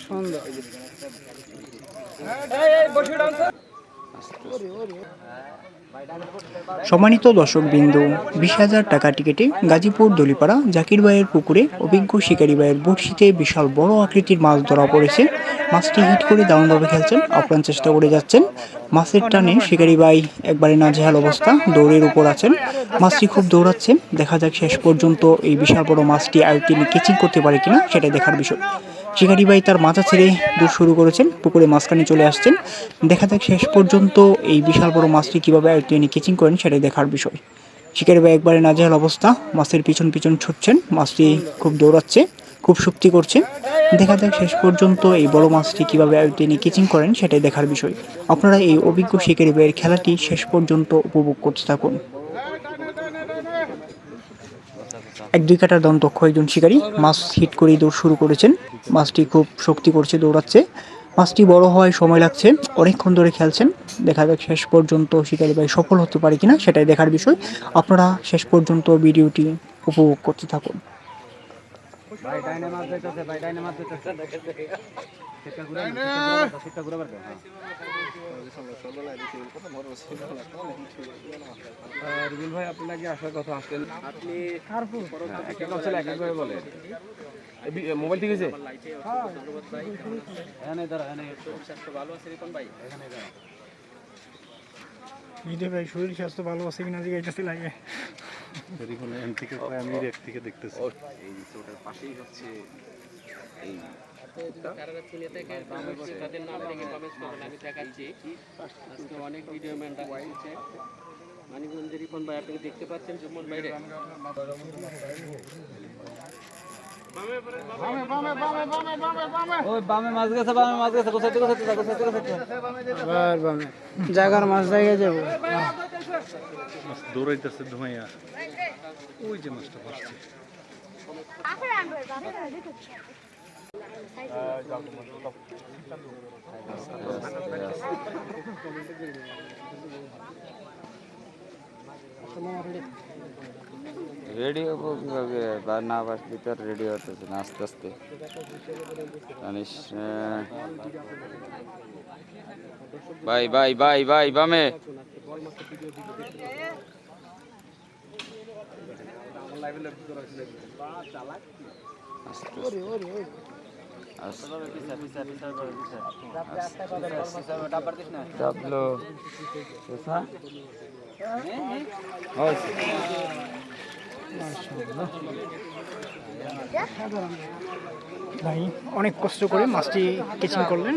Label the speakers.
Speaker 1: সুন্দর।
Speaker 2: সম্মানিত দর্শকবৃন্দ, 20,000 টাকা টিকিটে গাজীপুর দলিপাড়া জাকির ভাইয়ের পুকুরে অভিজ্ঞ শিকারী ভাইয়ের বড়শিতে বিশাল বড় আকৃতির মাছ ধরা পড়েছে। মাছটি হিট করে দারুণভাবে খেলছেন, আপ্রাণ চেষ্টা করে যাচ্ছেন। মাছের টানে শিকারী ভাই একবারে নাজেহাল অবস্থা, দৌড়ের উপর আছেন। মাছটি খুব দৌড়াচ্ছে, দেখা যাক শেষ পর্যন্ত এই বিশাল বড় মাছটি আয়ত্তে নিয়ে কেচিং করতে পারে কিনা, সেটাই দেখার বিষয়। শিকারী ভাই তার মাথা ছেড়ে দূর শুরু করেছেন, পুকুরে মাঝখানে চলে আসছেন। দেখা যাক শেষ পর্যন্ত এই বিশাল বড় মাছটি কীভাবে আয়ত্তে নিয়ে কেচিং করেন, সেটাই দেখার বিষয়। শিকারী ভাই একবারে নাজেহাল অবস্থা, মাছের পিছন পিছন ছুটছেন, মাছটি খুব দৌড়াচ্ছে, খুব শক্তি করছে। দেখা যাক শেষ পর্যন্ত এই বড় মাছটি কীভাবে আয়ত্তে নিয়ে কেচিং করেন, সেটাই দেখার বিষয়। আপনারা এই অভিজ্ঞ শিকারী ভাইয়ের খেলাটি শেষ পর্যন্ত উপভোগ করতে থাকুন। 1-2 কাটার দন্তক্ষ একজন শিকারী মাছ হিট করেই দৌড় শুরু করেছেন। মাছটি খুব শক্তি করছে, দৌড়াচ্ছে। মাছটি বড় হওয়ায় সময় লাগছে, অনেকক্ষণ ধরে খেলছেন। দেখা যাক শেষ পর্যন্ত শিকারী ভাই সফল হতে পারে কিনা, সেটাই দেখার বিষয়। আপনারা শেষ পর্যন্ত ভিডিওটি উপভোগ করতে থাকুন।
Speaker 1: ভাই ডাইনে মাছ যাইতেছে, ভাই ডাইনে মাছ যাইতেছে। রুবেল ভাই, আপনি নাকি আসার কথা আসলেন, আপনি এক এক অঞ্চলে এক একভাবে বলেন। মোবাইল ঠিক আছে? এখানে দাঁড়া, এখানে স্বাস্থ্য ভালো আছে রিপন ভাই? এখানে দাঁড়া।
Speaker 3: মিঠে ভাই শরীর স্বাস্থ্য ভালো আছে কিনা জিজ্ঞাসা লাগে।
Speaker 4: আমি এক থেকে দেখতেছি
Speaker 1: এই রিসোর্টের পাশেই হচ্ছে এই আমি দেখাচ্ছি। আজকে অনেক ভিডিও ম্যান হচ্ছে মানিকগঞ্জের রিপন ভাই, আপনি দেখতে পাচ্ছেন জুম্মন বাইরে। ওই বামে মাছ গেছে, বামে মাছ গেছে, গোছাইতে গোছাইতে গোছাইতে গোছাইতে আবার বামে জায়গার মাছ জায়গায় যাবো।
Speaker 4: দৌড়াইতেছে ধুমাইয়া, ওই যে মাছটা পাচ্ছে।
Speaker 5: রেডিও না বাসলি তো রেডিও হতেছে না আস্তে আস্তে জানিস। ভাই ভাই ভাই ভাই বামে চাপলো
Speaker 3: ভাই অনেক কষ্ট করে মাছটি কেচিং করলেন।